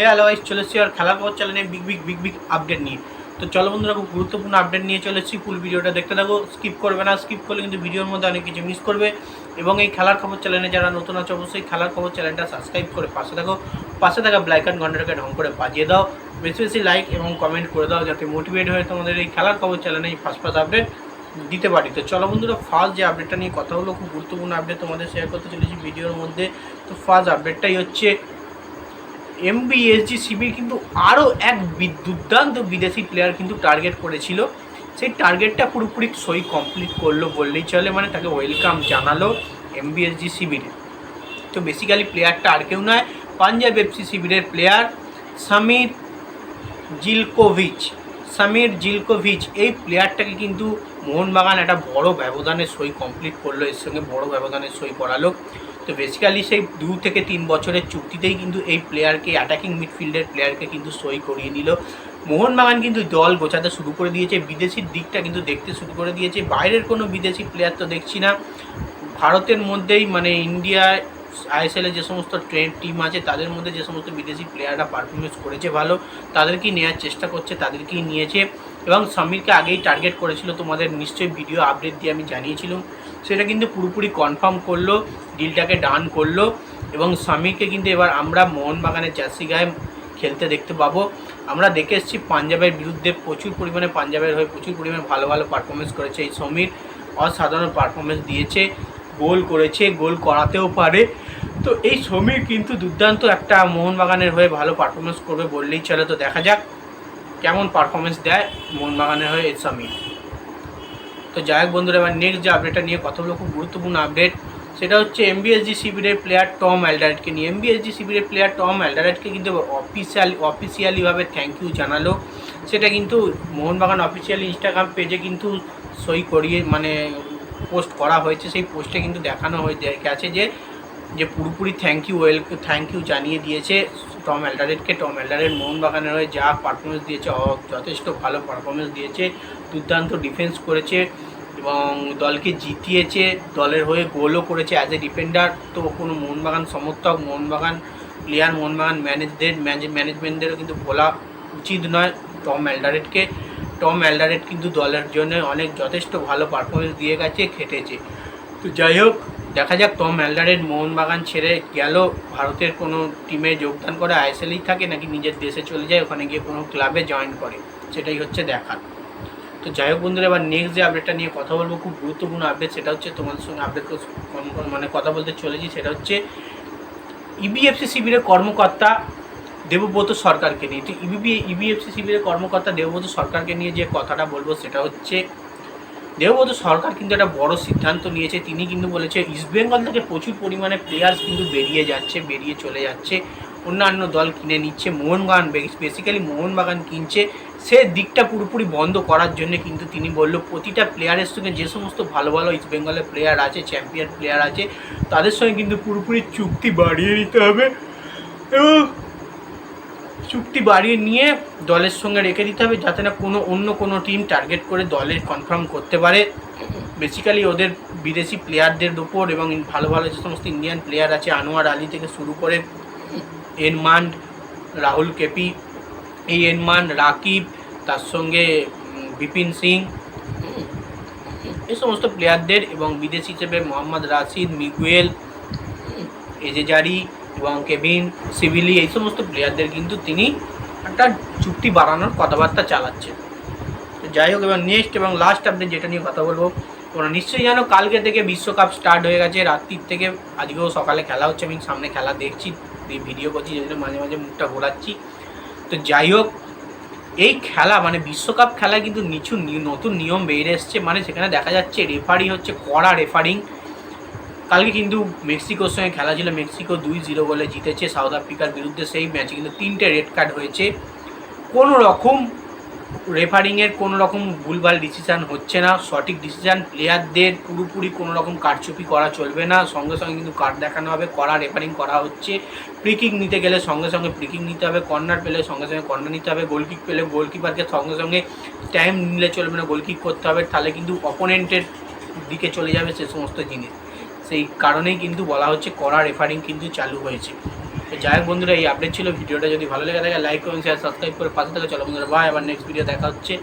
Hello guys, চলে এসেছি আর খেলার খবর চ্যানেলে বিগ আপডেট নিয়ে। তো চলো বন্ধুরা, খুব গুরুত্বপূর্ণ আপডেট নিয়ে চলে এসেছি। ফুল ভিডিওটা দেখতে থাকো, স্কিপ করবে না। স্কিপ করলে কিন্তু ভিডিওর মধ্যে অনেক কিছু মিস করবে। এবং এই খেলার খবর চ্যানেলে যারা নতুন আছে অবশ্যই খেলার খবর চ্যানেলটা সাবস্ক্রাইব করে পাশে থাকা ব্ল্যাক ঘন্টাটাকে ঢং করে বাজিয়ে দাও। বেশি বেশি লাইক এবং কমেন্ট করে দাও, যাতে মোটিভেট হয়ে তোমাদের এই খেলার খবর চ্যানেলে এই ফার্স্ট আপডেট দিতে পারি। তো চলো বন্ধুরা, ফার্স্ট যে আপডেটটা নিয়ে কথা হলো, খুব গুরুত্বপূর্ণ আপডেট তোমাদের শেয়ার করতে চলেছি ভিডিওর মধ্যে। তো ফার্স্ট আপডেটটাই হচ্ছে এমবিএসজি শিবির কিন্তু আরও এক দুর্দান্ত বিদেশি প্লেয়ার কিন্তু টার্গেট করেছিল। সেই টার্গেটটা পুরোপুরি সই কমপ্লিট করলো বললেই চলে, মানে তাকে ওয়েলকাম জানালো এমবিএসজি শিবিরে। তো বেসিক্যালি প্লেয়ারটা আর কেউ নয়, পাঞ্জাব এফসি শিবিরের প্লেয়ার সামির জিলকোভিচ। এই প্লেয়ারটাকে কিন্তু মোহনবাগান একটা বড় ব্যবধানে সই কমপ্লিট করলো, এর সঙ্গে বড় ব্যবধানে সই করালো। তো বেসিক্যালি সেই 2 থেকে 3 বছরের চুক্তিতেই কিন্তু এই প্লেয়ারকে, অ্যাটাকিং মিডফিল্ডের প্লেয়ারকে কিন্তু সই করিয়ে নিল। মোহনবাগান কিন্তু দল গোছাতে শুরু করে দিয়েছে, বিদেশির দিকটা কিন্তু দেখতে শুরু করে দিয়েছে। বাইরের কোনো বিদেশি প্লেয়ার তো দেখছি না, ভারতের মধ্যেই মানে ইন্ডিয়ায় আইএসএলে যে সমস্ত টিম আছে তাদের মধ্যে যে সমস্ত বিদেশি প্লেয়াররা পারফরমেন্স করেছে ভালো, তাদেরকেই নেওয়ার চেষ্টা করছে, তাদেরকেই নিয়েছে। এবং সমীরকে আগেই টার্গেট করেছিল, তোমাদের নিশ্চয়ই ভিডিও আপডেট দিয়ে আমি জানিয়েছিলাম। সেটা কিন্তু পুরোপুরি কনফার্ম করলো, ডিলটাকে ডান করলো। এবং সমীরকে কিন্তু এবার আমরা মোহনবাগানের জার্সি গায়ে খেলতে দেখতে পাবো। আমরা দেখে এসেছি পাঞ্জাবের বিরুদ্ধে প্রচুর পরিমাণে, পাঞ্জাবের হয়ে প্রচুর পরিমাণে ভালো পারফরমেন্স করেছে এই সমীর। অসাধারণ পারফরমেন্স দিয়েছে, গোল করেছে, গোল করাতেও পারে। তো এই সমীর কিন্তু দুর্দান্ত একটা মোহনবাগানের হয়ে ভালো পারফরমেন্স করবে বললেই চলে। তো দেখা যাক কেমন পারফরমেন্স দেয় মোহনবাগানের হয়ে এই সমীর। তো যাই হোক বন্ধুরা, এবার নেক্সট যে আপডেটটা নিয়ে কথা বলবো, খুব গুরুত্বপূর্ণ আপডেট। সেটা হচ্ছে এমবিএসজি শিবিরের প্লেয়ার টম অ্যালডারেটকে নিয়ে। এমবিএসজি শিবিরের প্লেয়ার টম অ্যালডারেটকে কিন্তু অফিসিয়ালিভাবে থ্যাংক ইউ জানালো। সেটা কিন্তু মোহনবাগান অফিসিয়ালি ইনস্টাগ্রাম পেজে কিন্তু সই করিয়ে মানে পোস্ট করা হয়েছে। সেই পোস্টে কিন্তু দেখানো হয়ে গেছে যে পুরোপুরি থ্যাংক ইউ জানিয়ে দিয়েছে টম অ্যালডারেটকে। টম অ্যালডারেট মোহনবাগানের হয়ে যা পারফরমেন্স দিয়েছে, যথেষ্ট ভালো পারফরমেন্স দিয়েছে, দুর্দান্ত ডিফেন্স করেছে এবং দলকে জিতিয়েছে, দলের হয়ে গোলও করেছে অ্যাজ এ ডিফেন্ডার। তো কোনো মোহনবাগান সমর্থক, মোহনবাগান প্লেয়ার, মোহনবাগান ম্যানেজমেন্টদেরও কিন্তু বলা উচিত নয় টম অ্যালডারেটকে। টম অ্যালডারেট কিন্তু দলের জন্য অনেক যথেষ্ট ভালো পারফরমেন্স দিয়ে গেছে, খেটেছে। তো যাই হোক, দেখা যাক টম অ্যালডারেট মোহনবাগান ছেড়ে গেল ভারতের কোনো টিমে যোগদান করে, আইএসএলেই থাকে নাকি নিজের দেশে চলে যায়, ওখানে গিয়ে কোনো ক্লাবে জয়েন করে, সেটাই হচ্ছে দেখার। তো যাই হোক বন্ধুরা, এবার নেক্সট যে আপডেটটা নিয়ে কথা বলবো, খুব গুরুত্বপূর্ণ আপডেট। সেটা হচ্ছে তোমাদের সঙ্গে আপডেট মানে কথা বলতে চলেছি। সেটা হচ্ছে ইবিএফসি শিবিরের কর্মকর্তা দেবব্রত সরকারকে নিয়ে। তো ইবিএফসি শিবিরের কর্মকর্তা দেবব্রত সরকারকে নিয়ে যে কথাটা বলবো সেটা হচ্ছে, দেবব্রত সরকার কিন্তু একটা বড় সিদ্ধান্ত নিয়েছে। তিনি কিন্তু বলেছে ইস্টবেঙ্গল থেকে প্রচুর পরিমাণে প্লেয়ার্স কিন্তু বেরিয়ে চলে যাচ্ছে, অন্যান্য দল কিনে নিচ্ছে, মোহনবাগান বেসিক্যালি মোহনবাগান কিনছে। সে দিকটা পুরোপুরি বন্ধ করার জন্য কিন্তু তিনি বলল প্রতিটা প্লেয়ারের সঙ্গে যে সমস্ত ভালো ইস্টবেঙ্গলের প্লেয়ার আছে, চ্যাম্পিয়ন প্লেয়ার আছে, তাদের সঙ্গে কিন্তু পুরোপুরি চুক্তি বাড়িয়ে নিতে হবে এবং চুক্তি বাড়িয়ে নিয়ে দলের সঙ্গে রেখে দিতে হবে, যাতে না অন্য কোনো টিম টার্গেট করে দলের কনফার্ম করতে পারে। বেসিক্যালি ওদের বিদেশি প্লেয়ারদের উপর এবং ভালো যে সমস্ত ইন্ডিয়ান প্লেয়ার আছে, আনোয়ার আলী থেকে শুরু করে এনমান, রাহুল কেপি, এই এনমান, রাকিব, তার সঙ্গে বিপিন সিং, এই সমস্ত প্লেয়ারদের, এবং বিদেশি হিসেবে মোহাম্মদ রাশিদ, মিগুয়েল, এজেজারি এবং কেভিন সিভিলি, এই সমস্ত প্লেয়ারদের কিন্তু তিনি একটা চুক্তি বাড়ানোর কথাবার্তা চালাচ্ছেন। তো যাই হোক, এবার নেক্সট এবং লাস্ট আপডেট যেটা নিয়ে কথা বলবো, তোমরা নিশ্চয়ই জানো কালকে থেকে বিশ্বকাপ স্টার্ট হয়ে গেছে, রাত্রির থেকে। আজকেও সকালে খেলা হচ্ছে, আমি সামনে খেলা দেখছি, ভিডিও করছি, যেটা মাঝে মাঝে মুখটা ঘোরাচ্ছি। তো যাই হোক, এই খেলা মানে বিশ্বকাপ খেলায় কিন্তু নতুন নিয়ম বেরিয়ে এসছে। মানে সেখানে দেখা যাচ্ছে রেফারি হচ্ছে কড়া রেফারিং। কালকে কিন্তু মেক্সিকোর সঙ্গে খেলা ছিল, মেক্সিকো 2-0 গোলে জিতেছে সাউথ আফ্রিকার বিরুদ্ধে। সেই ম্যাচে কিন্তু 3টে রেড কার্ড হয়েছে। কোনো রকম রেফারিংয়ের কোনো রকম ভুলভাল ডিসিশান হচ্ছে না, সঠিক ডিসিশান। প্লেয়ারদের পুরোপুরি কোনো রকম কারচুপি করা চলবে না, সঙ্গে সঙ্গে কিন্তু কার্ড দেখানো হবে, কড়া রেফারিং করা হচ্ছে। ফ্রি কিক নিতে গেলে সঙ্গে সঙ্গে ফ্রি কিক নিতে হবে, কর্নার পেলে সঙ্গে সঙ্গে কর্নার নিতে হবে, গোলকিক পেলে গোলকিপারকে সঙ্গে সঙ্গে টাইম নিলে চলবে না, গোলকিক করতে হবে, তাহলে কিন্তু অপোনেন্টের দিকে চলে যাবে সে সমস্ত জিনিস। সেই কারণেই কিন্তু বলা হচ্ছে কড়া রেফারিং কিন্তু চালু হয়েছে। তো যাই হোক বন্ধুরা, এই আপডেট ছিল। ভিডিওটা যদি ভালো লেগে থাকে লাইক করুন, শেয়ার, সাবস্ক্রাইব করে পাশে থেকে চলো বন্ধুরা, বাই। আবার নেক্সট ভিডিও দেখা হচ্ছে।